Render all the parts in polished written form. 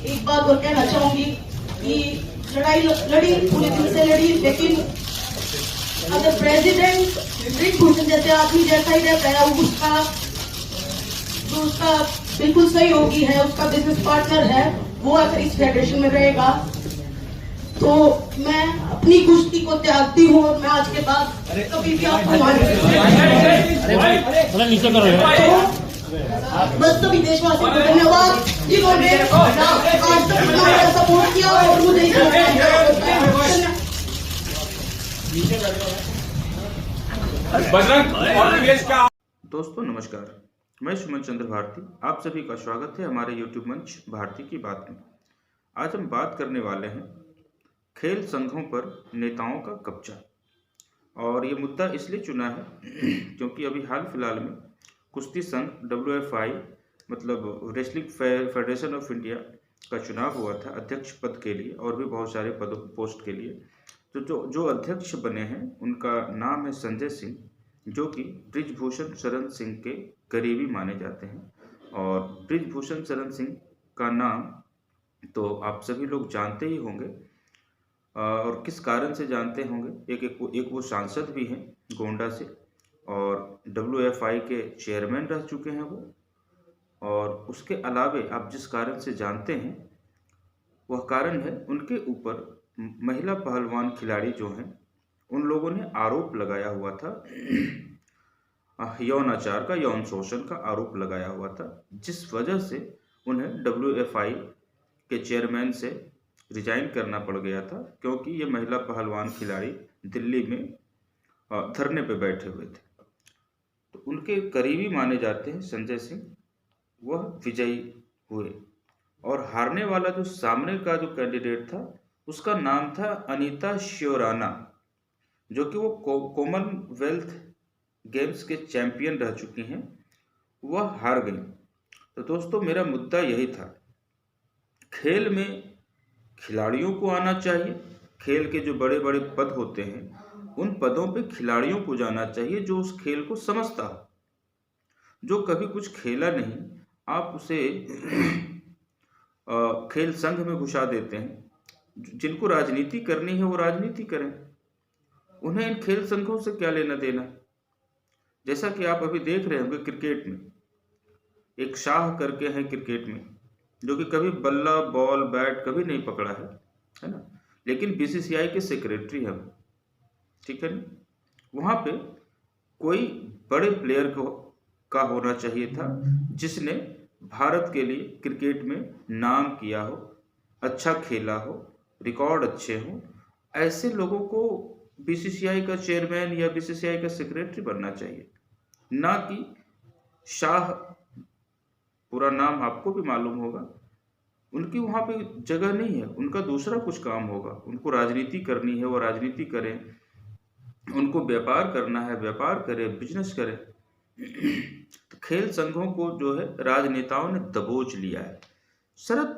एक बात और कहना चाहूंगी कि लड़ाई लड़ी पूरे दिल से लड़ी, लेकिन अगर प्रेसिडेंट ब्रिजभूषण जैसे आदमी जैसा ही रहता है, उसका बिल्कुल सही होगी है, उसका बिजनेस पार्टनर है, वो अगर इस फेडरेशन में रहेगा तो मैं अपनी कुश्ती को त्यागती हूँ और मैं आज के बाद कभी भी आपको नीचे करो। बस सभी देशवासियों को धन्यवाद जिन्होंने आज तक हमारा सपोर्ट किया और मुझे दोस्तों नमस्कार, मैं सुमन चंद्र भारती, आप सभी का स्वागत है हमारे YouTube मंच भारती की बात में। आज हम बात करने वाले हैं खेल संघों पर नेताओं का कब्जा। और ये मुद्दा इसलिए चुना है क्योंकि अभी हाल फिलहाल में कुश्ती संघ WFI मतलब रेसलिंग फेडरेशन ऑफ इंडिया का चुनाव हुआ था अध्यक्ष पद के लिए और भी बहुत सारे पोस्ट के लिए। तो जो अध्यक्ष बने हैं उनका नाम है संजय सिंह, जो कि ब्रिजभूषण शरण सिंह के करीबी माने जाते हैं। और ब्रिजभूषण शरण सिंह का नाम तो आप सभी लोग जानते ही होंगे, और किस कारण से जानते होंगे। एक वो सांसद भी हैं गोंडा से, और WFI के चेयरमैन रह चुके हैं वो। और उसके अलावे आप जिस कारण से जानते हैं वह कारण है उनके ऊपर महिला पहलवान खिलाड़ी जो हैं उन लोगों ने आरोप लगाया हुआ था, यौनाचार का, यौन शोषण का आरोप लगाया हुआ था, जिस वजह से उन्हें WFI के चेयरमैन से रिजाइन करना पड़ गया था, क्योंकि ये महिला पहलवान खिलाड़ी दिल्ली में धरने पे बैठे हुए थे। तो उनके करीबी माने जाते हैं संजय सिंह, वह विजयी हुए। और हारने वाला जो सामने का जो कैंडिडेट था उसका नाम था अनीता श्योराना, जो कि वो कॉमनवेल्थ गेम्स के चैंपियन रह चुकी हैं, वह हार गई। तो दोस्तों मेरा मुद्दा यही था, खेल में खिलाड़ियों को आना चाहिए, खेल के जो बड़े बड़े पद होते हैं उन पदों पे खिलाड़ियों को जाना चाहिए जो उस खेल को समझता हो। जो कभी कुछ खेला नहीं आप उसे खेल संघ में घुसा देते हैं। जिनको राजनीति करनी है वो राजनीति करें, उन्हें इन खेल संघों से क्या लेना देना। जैसा कि आप अभी देख रहे होंगे क्रिकेट में, एक शाह करके हैं क्रिकेट में, जो कि कभी बल्ला बॉल बैट कभी नहीं पकड़ा है ना, लेकिन BCCI के सेक्रेटरी है वो, ठीक है ना। वहाँ पे कोई बड़े प्लेयर का होना चाहिए था जिसने भारत के लिए क्रिकेट में नाम किया हो, अच्छा खेला हो, रिकॉर्ड अच्छे हों। ऐसे लोगों को BCCI का चेयरमैन या BCCI का सेक्रेटरी बनना चाहिए, ना कि शाह, पूरा नाम आपको भी मालूम होगा। उनकी वहाँ पे जगह नहीं है, उनका दूसरा कुछ काम होगा। उनको राजनीति करनी है वो राजनीति करें, उनको व्यापार करना है व्यापार करें, बिजनेस करें। तो खेल संघों को जो है राजनेताओं ने दबोच लिया है। शरद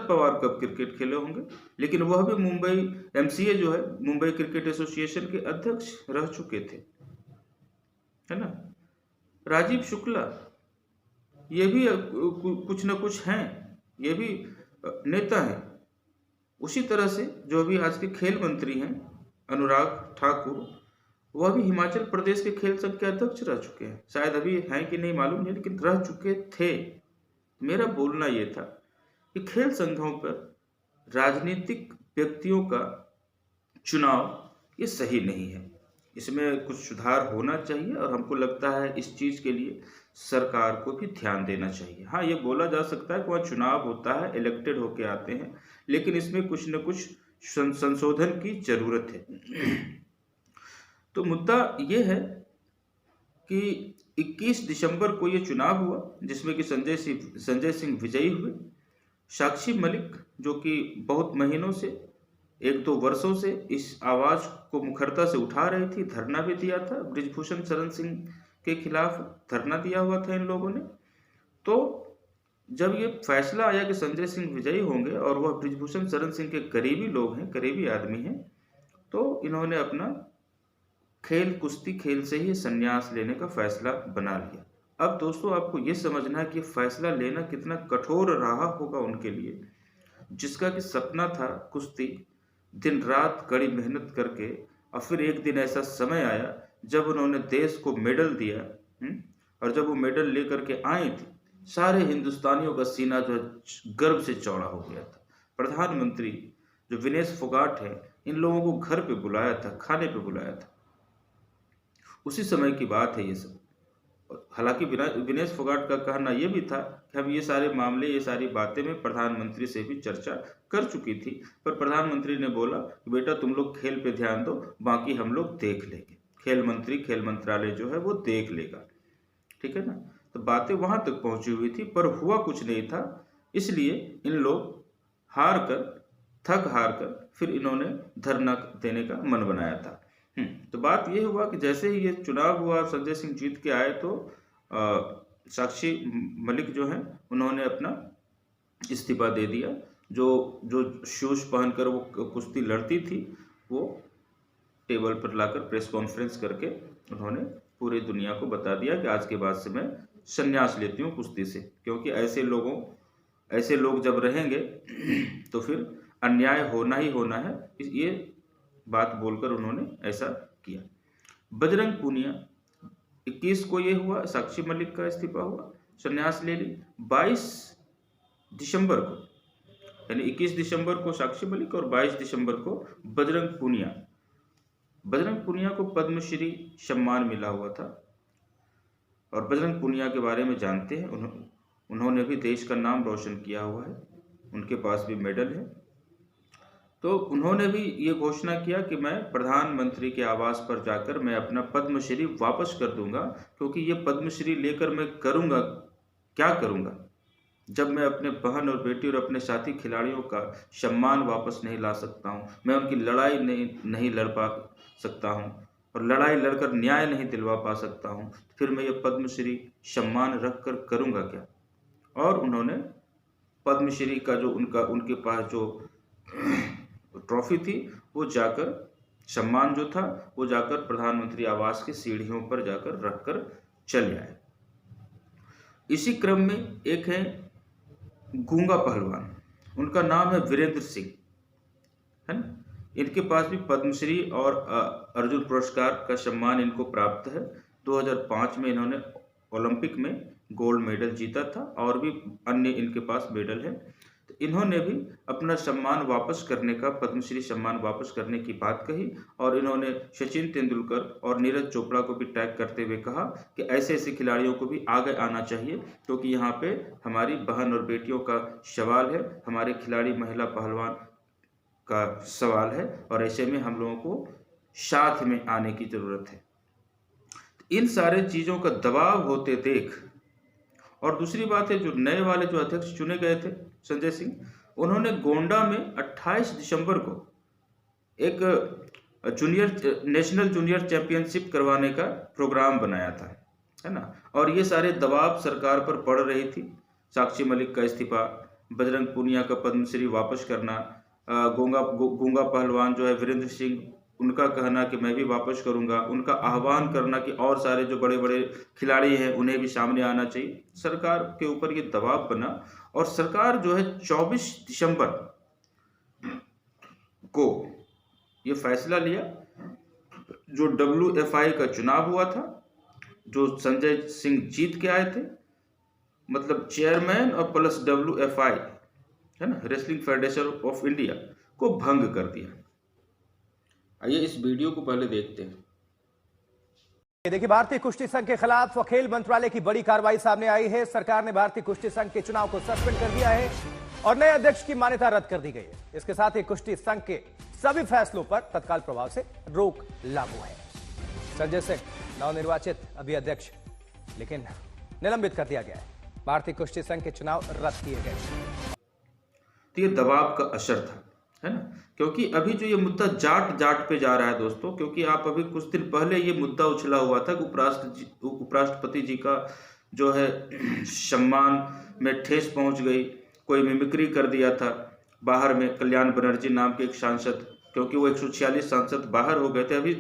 पवार कब क्रिकेट खेले होंगे, लेकिन वह भी मुंबई MCA जो है मुंबई क्रिकेट एसोसिएशन के अध्यक्ष रह चुके थे, है ना। राजीव शुक्ला ये भी कुछ न कुछ हैं, ये भी नेता हैं। उसी तरह से जो भी आज के खेल मंत्री हैं अनुराग ठाकुर, वह भी हिमाचल प्रदेश के खेल संघ के अध्यक्ष रह चुके हैं। शायद अभी हैं कि नहीं मालूम नहीं, लेकिन रह चुके थे। मेरा बोलना ये था कि खेल संघों पर राजनीतिक व्यक्तियों का चुनाव ये सही नहीं है, इसमें कुछ सुधार होना चाहिए। और हमको लगता है इस चीज़ के लिए सरकार को भी ध्यान देना चाहिए। हाँ, ये बोला जा सकता है कि वहाँ चुनाव होता है, इलेक्टेड होके आते हैं, लेकिन इसमें कुछ न कुछ संशोधन की जरूरत है। तो मुद्दा ये है कि 21 दिसंबर को ये चुनाव हुआ, जिसमें कि संजय सिंह विजयी हुए। साक्षी मलिक, जो कि बहुत महीनों से, 1-2 वर्षों से इस आवाज़ को मुखरता से उठा रही थी, धरना भी दिया था, ब्रिजभूषण शरण सिंह के खिलाफ धरना दिया हुआ था इन लोगों ने। तो जब ये फैसला आया कि संजय सिंह विजयी होंगे और वह ब्रिजभूषण शरण सिंह के करीबी लोग हैं, करीबी आदमी हैं, तो इन्होंने अपना कुश्ती खेल से ही संन्यास लेने का फैसला बना लिया। अब दोस्तों आपको ये समझना है कि फैसला लेना कितना कठोर रहा होगा उनके लिए, जिसका कि सपना था कुश्ती, दिन रात कड़ी मेहनत करके, और फिर एक दिन ऐसा समय आया जब उन्होंने देश को मेडल दिया। और जब वो मेडल लेकर के आई थी, सारे हिंदुस्तानियों का सीना जो है गर्व से चौड़ा हो गया था। प्रधानमंत्री जो विनेश फोगाट है, इन लोगों को घर पे बुलाया था, खाने पे बुलाया था। उसी समय की बात है ये सब। हालांकि विनेश फोगाट का कहना यह भी था कि हम ये सारे मामले, ये सारी बातें मैं प्रधानमंत्री से भी चर्चा कर चुकी थी, पर प्रधानमंत्री ने बोला कि बेटा तुम लोग खेल पे ध्यान दो, बाकी हम लोग देख लेंगे, खेल मंत्री, खेल मंत्रालय जो है वो देख लेगा, ठीक है ना। तो बातें वहां तक पहुंची हुई थी, पर हुआ कुछ नहीं था। इसलिए इन लोग थक हार कर फिर इन्होंने धरना देने का मन बनाया था। तो बात यह हुआ कि जैसे ही ये चुनाव हुआ, संजय सिंह जीत के आए, तो साक्षी मलिक जो है उन्होंने अपना इस्तीफा दे दिया। जो शूज पहनकर वो कुश्ती लड़ती थी, वो टेबल पर लाकर प्रेस कॉन्फ्रेंस करके उन्होंने पूरी दुनिया को बता दिया कि आज के बाद से मैं संन्यास लेती हूँ कुश्ती से, क्योंकि ऐसे लोग जब रहेंगे तो फिर अन्याय होना ही होना है। ये बात बोलकर उन्होंने ऐसा किया। बजरंग पूनिया 21 को ये हुआ, साक्षी मलिक का इस्तीफा हुआ, संन्यास ले ली। 22 दिसंबर को, यानी 21 दिसंबर को साक्षी मलिक और 22 दिसंबर को बजरंग पूनिया को पद्मश्री सम्मान मिला हुआ था। और बजरंग पूनिया के बारे में जानते हैं, उन्होंने भी देश का नाम रोशन किया हुआ है, उनके पास भी मेडल है। तो उन्होंने भी ये घोषणा किया कि मैं प्रधानमंत्री के आवास पर जाकर मैं अपना पद्मश्री वापस कर दूंगा, क्योंकि ये पद्मश्री लेकर मैं क्या करूंगा जब मैं अपने बहन और बेटी और अपने साथी खिलाड़ियों का सम्मान वापस नहीं ला सकता हूं, मैं उनकी लड़ाई नहीं लड़ पा सकता हूं, और लड़ाई लड़कर न्याय नहीं दिलवा पा सकता हूं, फिर मैं ये पद्मश्री सम्मान रख कर करूंगा क्या। और उन्होंने पद्मश्री का जो उनके पास जो ट्रॉफी थी, वो जाकर, सम्मान जो था वो जाकर प्रधानमंत्री आवास की सीढ़ियों पर जाकर रखकर चले आए। इसी क्रम में एक है गूंगा पहलवान, उनका नाम है वीरेंद्र सिंह, है ना। इनके पास भी पद्मश्री और अर्जुन पुरस्कार का सम्मान इनको प्राप्त है। 2005 में इन्होंने ओलंपिक में गोल्ड मेडल जीता था, और भी अन्य इनके पास मेडल है। तो इन्होंने भी अपना सम्मान वापस करने का, पद्मश्री सम्मान वापस करने की बात कही, और इन्होंने सचिन तेंदुलकर और नीरज चोपड़ा को भी टैग करते हुए कहा कि ऐसे ऐसे खिलाड़ियों को भी आगे आना चाहिए, क्योंकि यहाँ पे हमारी बहन और बेटियों का सवाल है, हमारे खिलाड़ी महिला पहलवान का सवाल है, और ऐसे में हम लोगों को साथ में आने की जरूरत है। इन सारे चीजों का दबाव होते देख, और दूसरी बात है, जो नए वाले जो अध्यक्ष चुने गए थे संजय सिंह, उन्होंने गोंडा में 28 दिसंबर को एक नेशनल जूनियर चैंपियनशिप करवाने का प्रोग्राम बनाया था, है ना। और ये सारे दबाव सरकार पर पड़ रही थी, साक्षी मलिक का इस्तीफा, बजरंग पूनिया का पद्मश्री वापस करना, गूंगा पहलवान जो है वीरेंद्र सिंह, उनका कहना कि मैं भी वापस करूंगा, उनका आह्वान करना कि और सारे जो बड़े बड़े खिलाड़ी हैं उन्हें भी सामने आना चाहिए। सरकार के ऊपर ये दबाव बना, और सरकार जो है 24 दिसंबर को ये फैसला लिया, जो WFI का चुनाव हुआ था, जो संजय सिंह जीत के आए थे, मतलब चेयरमैन और प्लस WFI, है ना, रेसलिंग फेडरेशन ऑफ इंडिया को भंग कर दिया। आइए इस वीडियो को पहले देखते हैं। देखिए, भारतीय कुश्ती संघ के खिलाफ खेल मंत्रालय की बड़ी कार्रवाई सामने आई है। सरकार ने भारतीय कुश्ती संघ के चुनाव को सस्पेंड कर दिया है और नए अध्यक्ष की मान्यता रद्द कर दी गई है। इसके साथ ही कुश्ती संघ के सभी फैसलों पर तत्काल प्रभाव से रोक लागू है। संजय सिंह नवनिर्वाचित अभी अध्यक्ष, लेकिन निलंबित कर दिया गया है। भारतीय कुश्ती संघ के चुनाव रद्द किए गए। तो ये दबाव का असर था, है ना, क्योंकि अभी जो ये मुद्दा जाट पे जा रहा है दोस्तों, क्योंकि आप अभी कुछ दिन पहले ये मुद्दा उछला हुआ था कि उपराष्ट्रपति जी का जो है सम्मान में ठेस पहुंच गई, कोई मिमिक्री कर दिया था। बाहर में कल्याण बनर्जी नाम के एक सांसद क्योंकि वो 146 सांसद बाहर हो गए थे। अभी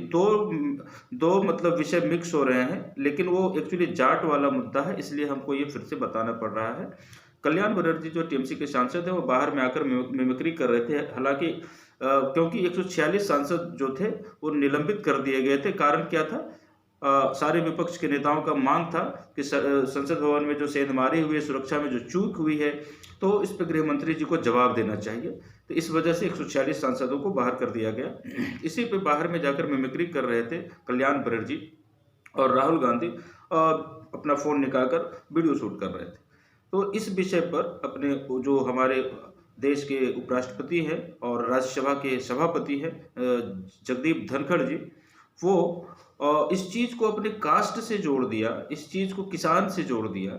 दो मतलब विषय मिक्स हो रहे हैं, लेकिन वो एक्चुअली जाट वाला मुद्दा है, इसलिए हमको ये फिर से बताना पड़ रहा है। कल्याण बनर्जी जो टीएमसी के सांसद हैं वो बाहर में आकर मिमिक्री कर रहे थे। हालांकि क्योंकि 146 सांसद जो थे वो निलंबित कर दिए गए थे। कारण क्या था? सारे विपक्ष के नेताओं का मांग था कि संसद भवन में जो सेंधमारी हुई है, सुरक्षा में जो चूक हुई है, तो इस पर गृह मंत्री जी को जवाब देना चाहिए। तो इस वजह से 146 सांसदों को बाहर कर दिया गया। इसी पे बाहर में जाकर मिमिक्री कर रहे थे कल्याण बनर्जी, और राहुल गांधी अपना फ़ोन निकालकर वीडियो शूट कर रहे थे। तो इस विषय पर अपने जो हमारे देश के उपराष्ट्रपति हैं और राज्यसभा के सभापति हैं जगदीप धनखड़ जी, वो इस चीज़ को अपने कास्ट से जोड़ दिया, इस चीज़ को किसान से जोड़ दिया,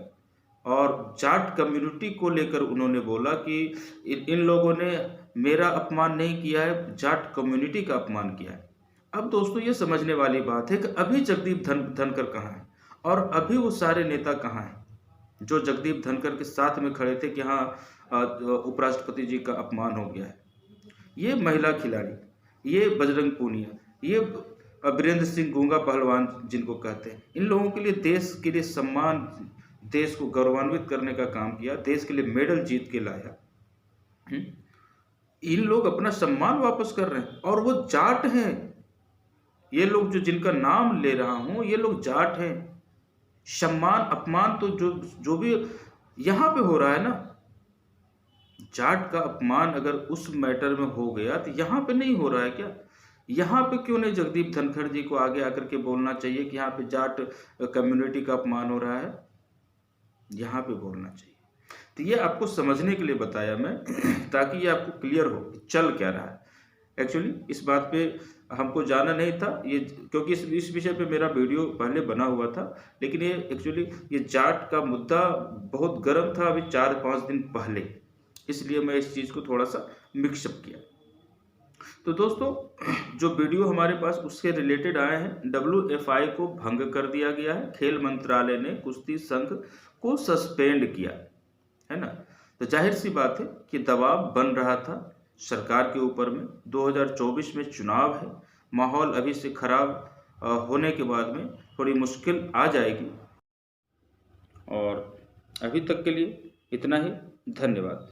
और जाट कम्युनिटी को लेकर उन्होंने बोला कि इन लोगों ने मेरा अपमान नहीं किया है, जाट कम्युनिटी का अपमान किया है। अब दोस्तों ये समझने वाली बात है कि अभी जगदीप धनखड़ कहाँ है और अभी वो सारे नेता कहाँ हैं जो जगदीप धनखड़ के साथ में खड़े थे कि हाँ उपराष्ट्रपति जी का अपमान हो गया है। ये महिला खिलाड़ी, ये बजरंग पूनिया, ये वीरेंद्र सिंह गूंगा पहलवान जिनको कहते हैं, इन लोगों के लिए देश के लिए सम्मान, देश को गौरवान्वित करने का काम किया, देश के लिए मेडल जीत के लाया। इन लोग अपना सम्मान वापस कर रहे हैं और वो जाट हैं। ये लोग जो जिनका नाम ले रहा हूं, ये लोग जाट हैं। सम्मान अपमान तो जो भी यहां पे हो रहा है ना, जाट का अपमान अगर उस मैटर में हो गया तो यहाँ पे नहीं हो रहा है क्या? यहाँ पे क्यों नहीं जगदीप धनखड़ जी को आगे आकर के बोलना चाहिए कि यहाँ पे जाट कम्युनिटी का अपमान हो रहा है? यहाँ पे बोलना चाहिए। तो ये आपको समझने के लिए बताया मैं, ताकि ये आपको क्लियर हो कि चल क्या रहा है। एक्चुअली इस बात पे हमको जाना नहीं था, ये क्योंकि इस विषय पे मेरा वीडियो पहले बना हुआ था, लेकिन ये एक्चुअली ये जाट का मुद्दा बहुत गर्म था अभी 4-5 दिन पहले, इसलिए मैं इस चीज़ को थोड़ा सा मिक्सअप किया। तो दोस्तों जो वीडियो हमारे पास उससे रिलेटेड आए हैं, WFI को भंग कर दिया गया है, खेल मंत्रालय ने कुश्ती संघ को सस्पेंड किया है ना। तो जाहिर सी बात है कि दबाव बन रहा था सरकार के ऊपर में। 2024 में चुनाव है, माहौल अभी से खराब होने के बाद में थोड़ी मुश्किल आ जाएगी। और अभी तक के लिए इतना ही, धन्यवाद।